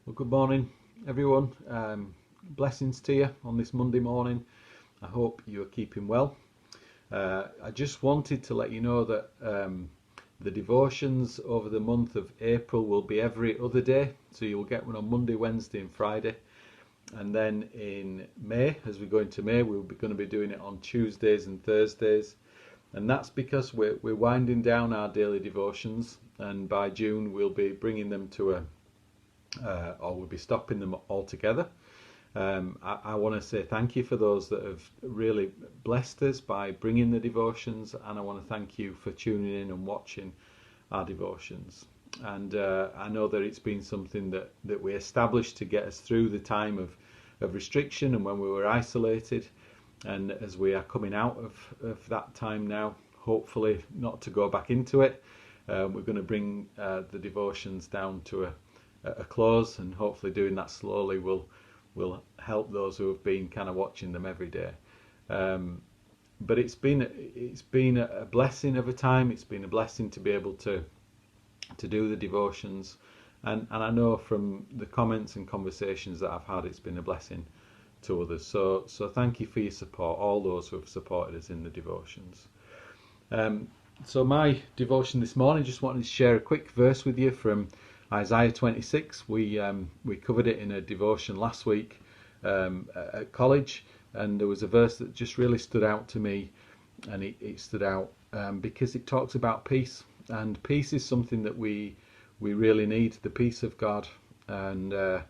Well, good morning, everyone. Blessings to you on this Monday morning. I hope you are keeping well. I just wanted to let you know that the devotions over the month of April will be every other day. So you'll get one on Monday, Wednesday, and Friday. And then in May, as we go into May, we'll be going to be doing it on Tuesdays and Thursdays. And that's because we're winding down our daily devotions. And by June, we'll be bringing them to or we'll be stopping them altogether. I want to say thank you for those that have really blessed us by bringing the devotions, and I want to thank you for tuning in and watching our devotions. And I know that it's been something that we established to get us through the time of restriction and when we were isolated. And as we are coming out of that time now, hopefully not to go back into it, we're going to bring the devotions down to a close, and hopefully doing that slowly will help those who have been kind of watching them every day. But it's been a blessing of a time. It's been a blessing to be able to do the devotions, and I know from the comments and conversations that I've had, it's been a blessing to others. So thank you for your support, all those who have supported us in the devotions. So my devotion this morning, just wanted to share a quick verse with you from Isaiah 26. We covered it in a devotion last week at college, and there was a verse that just really stood out to me, and it stood out because it talks about peace, and peace is something that we really need, the peace of God, and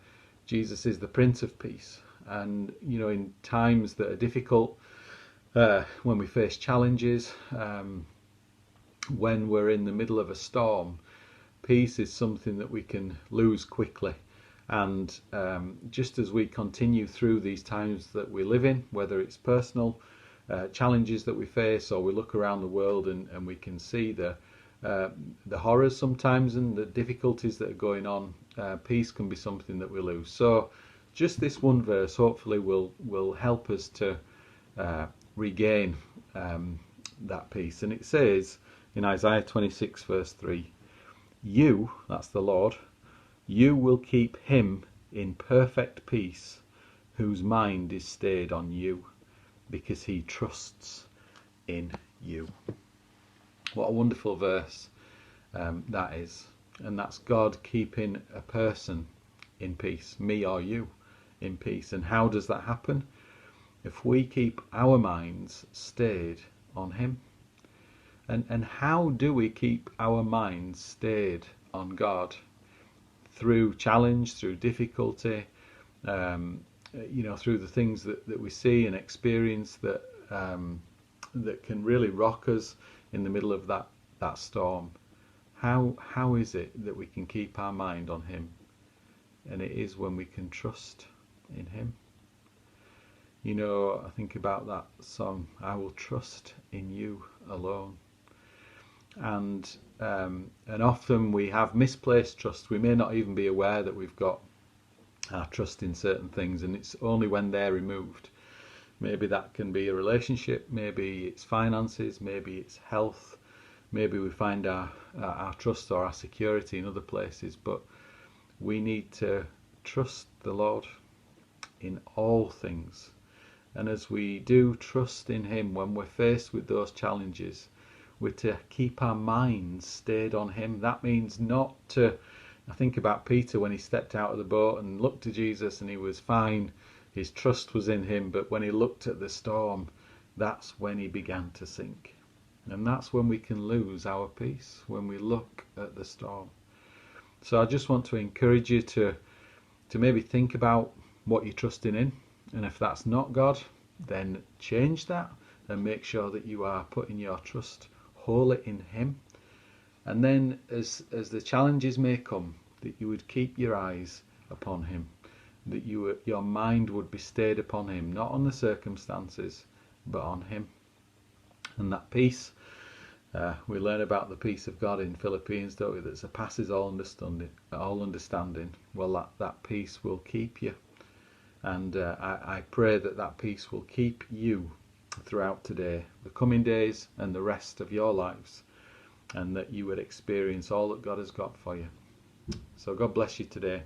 Jesus is the Prince of Peace. And you know, in times that are difficult, when we face challenges, when we're in the middle of a storm, peace is something that we can lose quickly. And just as we continue through these times that we live in, whether it's personal challenges that we face, or we look around the world and we can see the horrors sometimes and the difficulties that are going on, peace can be something that we lose. So just this one verse hopefully will help us to regain that peace. And it says in Isaiah 26 verse 3, "You," that's the Lord, "you will keep him in perfect peace whose mind is stayed on you, because he trusts in you." What a wonderful verse that is. And that's God keeping a person in peace, me or you, in peace. And how does that happen? If we keep our minds stayed on him. And how do we keep our minds stayed on God? Through challenge, through difficulty, through the things that we see and experience that can really rock us in the middle of that storm. How is it that we can keep our mind on him? And it is when we can trust in him. You know, I think about that song, "I will trust in you alone." And often we have misplaced trust. We may not even be aware that we've got our trust in certain things, and it's only when they're removed. Maybe that can be a relationship, maybe it's finances, maybe it's health, maybe we find our trust or our security in other places. But we need to trust the Lord in all things. And as we do trust in him when we're faced with those challenges, we're to keep our minds stayed on him. That means not to, I think about Peter when he stepped out of the boat and looked to Jesus and he was fine, his trust was in him, but when he looked at the storm, that's when he began to sink. And that's when we can lose our peace, when we look at the storm. So I just want to encourage you to maybe think about what you're trusting in, and if that's not God, then change that and make sure that you are putting your trust wholly in him. And then as the challenges may come, that you would keep your eyes upon him, that your mind would be stayed upon him, not on the circumstances, but on him. And that peace, we learn about the peace of God in Philippians, don't we, that surpasses all understanding. Well, that peace will keep you. And I pray that peace will keep you throughout today, the coming days, and the rest of your lives, and that you would experience all that God has got for you. So God bless you today,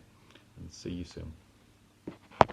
and see you soon.